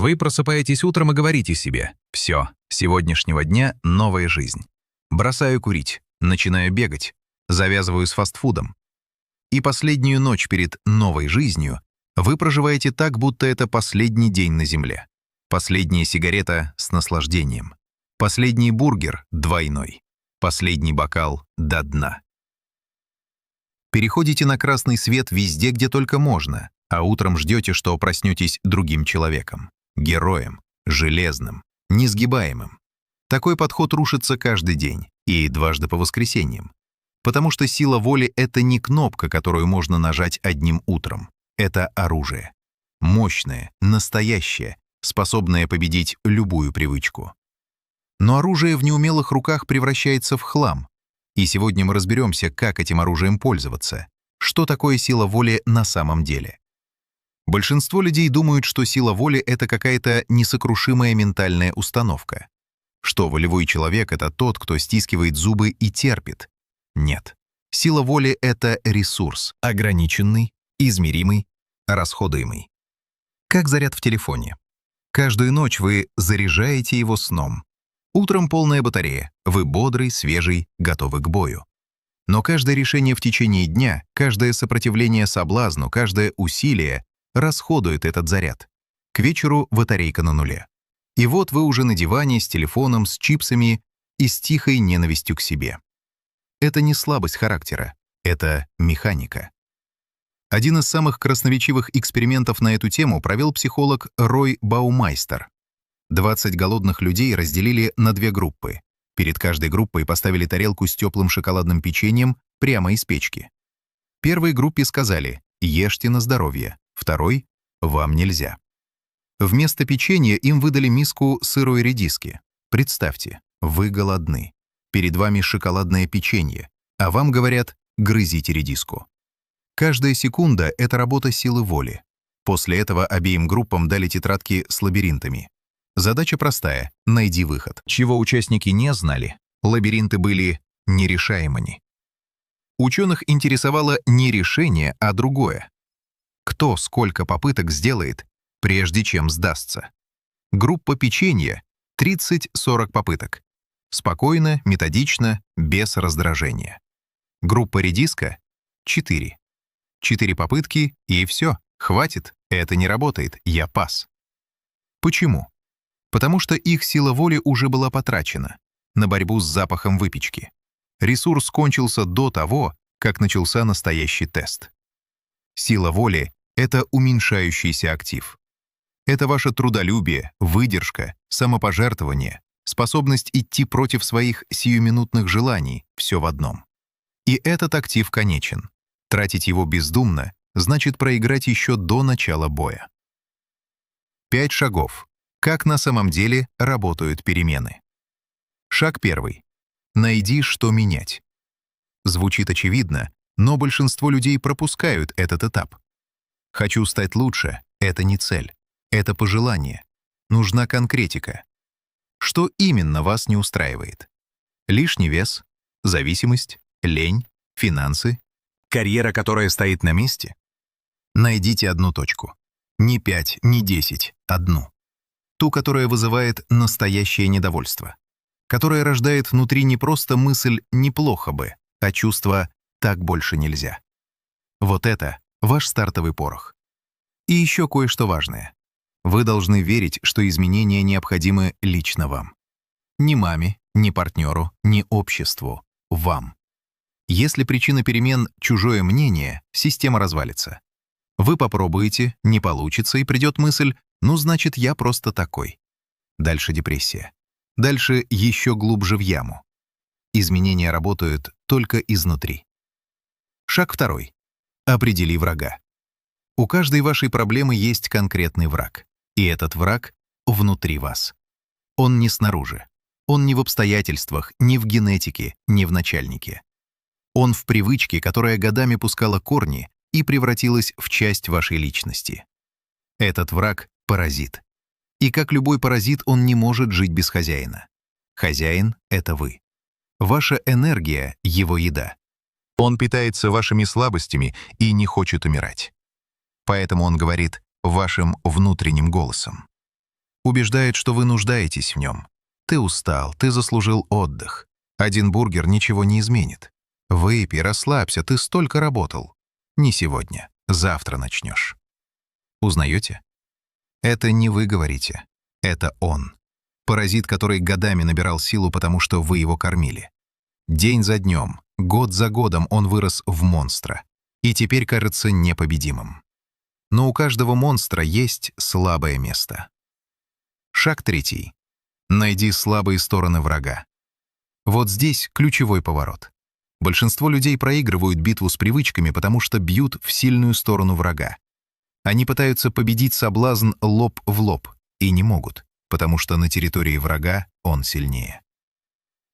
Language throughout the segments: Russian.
Вы просыпаетесь утром и говорите себе: «Все, с сегодняшнего дня новая жизнь. Бросаю курить, начинаю бегать, завязываю с фастфудом». И последнюю ночь перед новой жизнью вы проживаете так, будто это последний день на земле. Последняя сигарета с наслаждением. Последний бургер двойной. Последний бокал до дна. Переходите на красный свет везде, где только можно, а утром ждете, что проснетесь другим человеком. Героем, железным, несгибаемым. Такой подход рушится каждый день и дважды по воскресеньям. Потому что сила воли — это не кнопка, которую можно нажать одним утром. Это оружие. Мощное, настоящее, способное победить любую привычку. Но оружие в неумелых руках превращается в хлам. И сегодня мы разберемся, как этим оружием пользоваться. Что такое сила воли на самом деле? Большинство людей думают, что сила воли — это какая-то несокрушимая ментальная установка. Что волевой человек — это тот, кто стискивает зубы и терпит. Нет. Сила воли — это ресурс, ограниченный, измеримый, расходуемый. Как заряд в телефоне. Каждую ночь вы заряжаете его сном. Утром полная батарея, вы бодрый, свежий, готовы к бою. Но каждое решение в течение дня, каждое сопротивление соблазну, каждое усилие расходует этот заряд. К вечеру батарейка на нуле. И вот вы уже на диване с телефоном, с чипсами и с тихой ненавистью к себе. Это не слабость характера, это механика. Один из самых красноречивых экспериментов на эту тему провел психолог Рой Баумайстер. 20 голодных людей разделили на две группы. Перед каждой группой поставили тарелку с теплым шоколадным печеньем прямо из печки. Первой группе сказали: «Ешьте на здоровье», второй — «Вам нельзя». Вместо печенья им выдали миску сырой редиски. Представьте, вы голодны. Перед вами шоколадное печенье, а вам говорят: «Грызите редиску». Каждая секунда — это работа силы воли. После этого обеим группам дали тетрадки с лабиринтами. Задача простая — найди выход. Чего участники не знали, лабиринты были нерешаемыми. Ученых интересовало не решение, а другое. Кто сколько попыток сделает, прежде чем сдастся? Группа печенья — 30-40 попыток. Спокойно, методично, без раздражения. Группа редиска — 4. 4 попытки, и все, хватит, это не работает, я пас. Почему? Потому что их сила воли уже была потрачена на борьбу с запахом выпечки. Ресурс кончился до того, как начался настоящий тест. Сила воли — это уменьшающийся актив. Это ваше трудолюбие, выдержка, самопожертвование, способность идти против своих сиюминутных желаний, все в одном. И этот актив конечен. Тратить его бездумно значит проиграть еще до начала боя. 5 шагов. Как на самом деле работают перемены. Шаг 1. Найди, что менять. Звучит очевидно, но большинство людей пропускают этот этап. Хочу стать лучше — это не цель, это пожелание. Нужна конкретика. Что именно вас не устраивает? Лишний вес, зависимость, лень, финансы, карьера, которая стоит на месте? Найдите одну точку. Не 5, не 10, одну. Ту, которая вызывает настоящее недовольство. Которая рождает внутри не просто мысль «неплохо бы», а чувство «так больше нельзя». Вот это ваш стартовый порох. И еще кое-что важное. Вы должны верить, что изменения необходимы лично вам. Ни маме, ни партнеру, ни обществу. Вам. Если причина перемен — чужое мнение, система развалится. Вы попробуете, не получится, и придет мысль: «Ну, значит, я просто такой». Дальше депрессия. Дальше еще глубже в яму. Изменения работают только изнутри. Шаг 2. Определи врага. У каждой вашей проблемы есть конкретный враг. И этот враг внутри вас. Он не снаружи. Он не в обстоятельствах, не в генетике, не в начальнике. Он в привычке, которая годами пускала корни и превратилась в часть вашей личности. Этот враг — паразит. И как любой паразит, он не может жить без хозяина. Хозяин — это вы. Ваша энергия — его еда. Он питается вашими слабостями и не хочет умирать. Поэтому он говорит вашим внутренним голосом. Убеждает, что вы нуждаетесь в нем. Ты устал, ты заслужил отдых. Один бургер ничего не изменит. Выпей, расслабься, ты столько работал. Не сегодня, завтра начнешь. Узнаете? Это не вы говорите. Это он. Паразит, который годами набирал силу, потому что вы его кормили. День за днем, год за годом он вырос в монстра. И теперь кажется непобедимым. Но у каждого монстра есть слабое место. Шаг 3. Найди слабые стороны врага. Вот здесь ключевой поворот. Большинство людей проигрывают битву с привычками, потому что бьют в сильную сторону врага. Они пытаются победить соблазн лоб в лоб и не могут, потому что на территории врага он сильнее.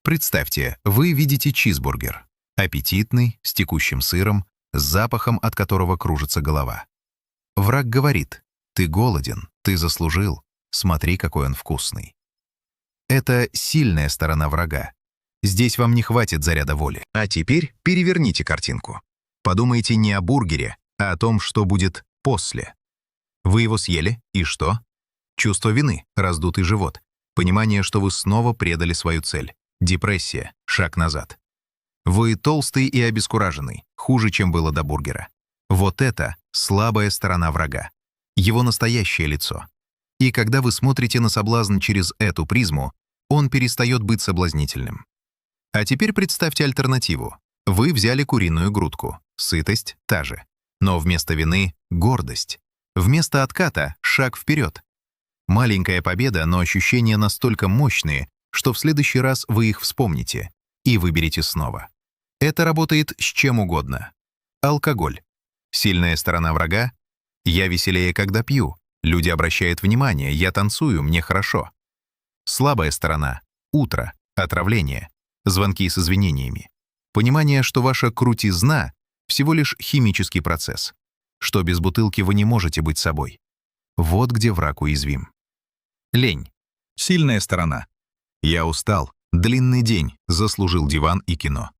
Представьте, вы видите чизбургер. Аппетитный, с текущим сыром, с запахом, от которого кружится голова. Враг говорит: «Ты голоден, ты заслужил, смотри, какой он вкусный». Это сильная сторона врага. Здесь вам не хватит заряда воли. А теперь переверните картинку. Подумайте не о бургере, а о том, что будет после. Вы его съели, и что? Чувство вины, раздутый живот, понимание, что вы снова предали свою цель. Депрессия, шаг назад. Вы толстый и обескураженный, хуже, чем было до бургера. Вот это слабая сторона врага, его настоящее лицо. И когда вы смотрите на соблазн через эту призму, он перестает быть соблазнительным. А теперь представьте альтернативу. Вы взяли куриную грудку, сытость та же, но вместо вины — гордость. Вместо отката — шаг вперед. Маленькая победа, но ощущения настолько мощные, что в следующий раз вы их вспомните и выберете снова. Это работает с чем угодно. Алкоголь. Сильная сторона врага. Я веселее, когда пью. Люди обращают внимание, я танцую, мне хорошо. Слабая сторона. Утро. Отравление. Звонки с извинениями. Понимание, что ваша крутизна — всего лишь химический процесс. Что без бутылки вы не можете быть собой. Вот где враг уязвим. Лень. Сильная сторона. Я устал. Длинный день. Заслужил диван и кино.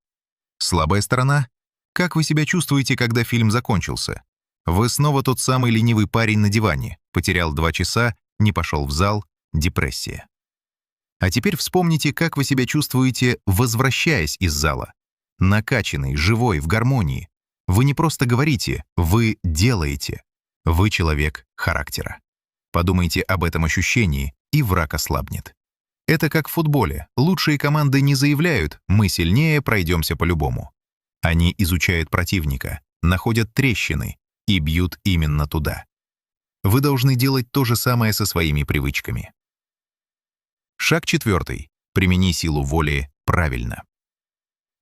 Слабая сторона. Как вы себя чувствуете, когда фильм закончился? Вы снова тот самый ленивый парень на диване. Потерял 2 часа, не пошел в зал. Депрессия. А теперь вспомните, как вы себя чувствуете, возвращаясь из зала. Накачанный, живой, в гармонии. Вы не просто говорите, вы делаете. Вы человек характера. Подумайте об этом ощущении, и враг ослабнет. Это как в футболе. Лучшие команды не заявляют «мы сильнее, пройдемся по-любому». Они изучают противника, находят трещины и бьют именно туда. Вы должны делать то же самое со своими привычками. Шаг 4. Примени силу воли правильно.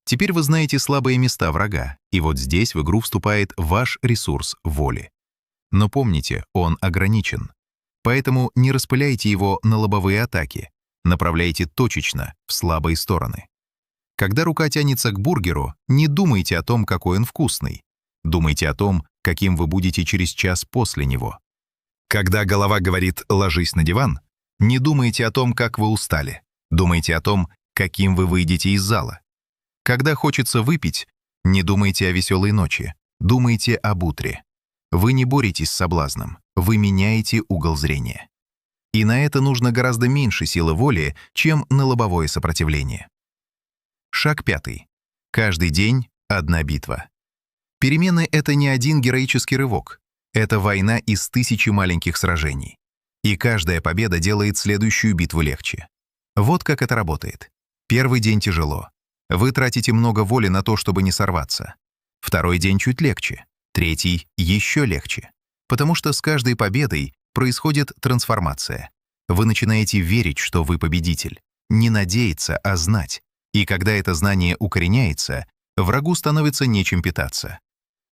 Теперь вы знаете слабые места врага, и вот здесь в игру вступает ваш ресурс воли. Но помните, он ограничен. Поэтому не распыляйте его на лобовые атаки, направляйте точечно в слабые стороны. Когда рука тянется к бургеру, не думайте о том, какой он вкусный. Думайте о том, каким вы будете через час после него. Когда голова говорит «ложись на диван», не думайте о том, как вы устали. Думайте о том, каким вы выйдете из зала. Когда хочется выпить, не думайте о веселой ночи. Думайте об утре. Вы не боретесь с соблазном, вы меняете угол зрения. И на это нужно гораздо меньше силы воли, чем на лобовое сопротивление. Шаг 5. Каждый день — одна битва. Перемены — это не один героический рывок. Это война из 1000 маленьких сражений. И каждая победа делает следующую битву легче. Вот как это работает. Первый день тяжело. Вы тратите много воли на то, чтобы не сорваться. Второй день чуть легче. Третий еще легче. Потому что с каждой победой происходит трансформация. Вы начинаете верить, что вы победитель. Не надеяться, а знать. И когда это знание укореняется, врагу становится нечем питаться.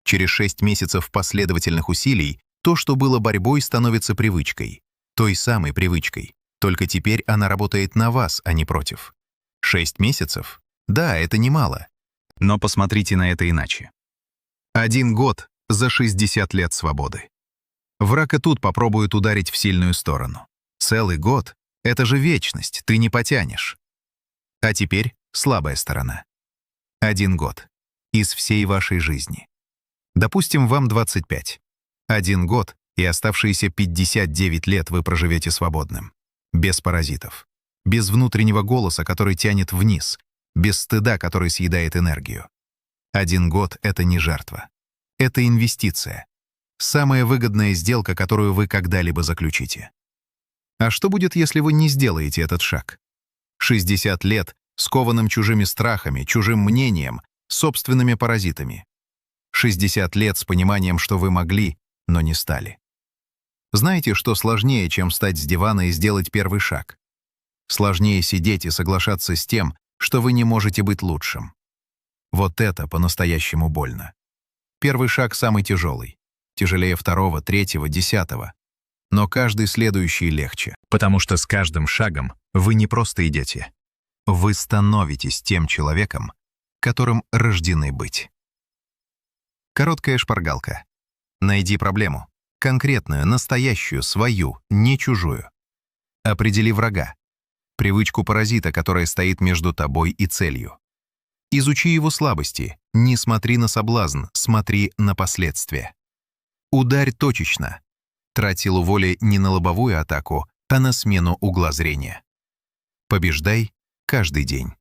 Через 6 месяцев последовательных усилий то, что было борьбой, становится привычкой. Той самой привычкой. Только теперь она работает на вас, а не против. 6 месяцев? Да, это немало. Но посмотрите на это иначе. 1 год за 60 лет свободы. Враг и тут попробует ударить в сильную сторону. Целый год — это же вечность, ты не потянешь. А теперь слабая сторона. 1 год. Из всей вашей жизни. Допустим, вам 25. 1 год, и оставшиеся 59 лет вы проживете свободным. Без паразитов. Без внутреннего голоса, который тянет вниз. Без стыда, который съедает энергию. 1 год — это не жертва. Это инвестиция. Самая выгодная сделка, которую вы когда-либо заключите. А что будет, если вы не сделаете этот шаг? 60 лет скованным чужими страхами, чужим мнением, собственными паразитами. 60 лет с пониманием, что вы могли, но не стали. Знаете, что сложнее, чем встать с дивана и сделать первый шаг? Сложнее сидеть и соглашаться с тем, что вы не можете быть лучшим. Вот это по-настоящему больно. Первый шаг самый тяжелый. Тяжелее 2, 3, 10. Но каждый следующий легче. Потому что с каждым шагом вы не просто идете. Вы становитесь тем человеком, которым рождены быть. Короткая шпаргалка. Найди проблему. Конкретную, настоящую, свою, не чужую. Определи врага. Привычку паразита, которая стоит между тобой и целью. Изучи его слабости. Не смотри на соблазн, смотри на последствия. Ударь точечно. Трать силу воли не на лобовую атаку, а на смену угла зрения. Побеждай каждый день.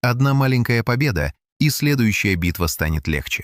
Одна маленькая победа, и следующая битва станет легче.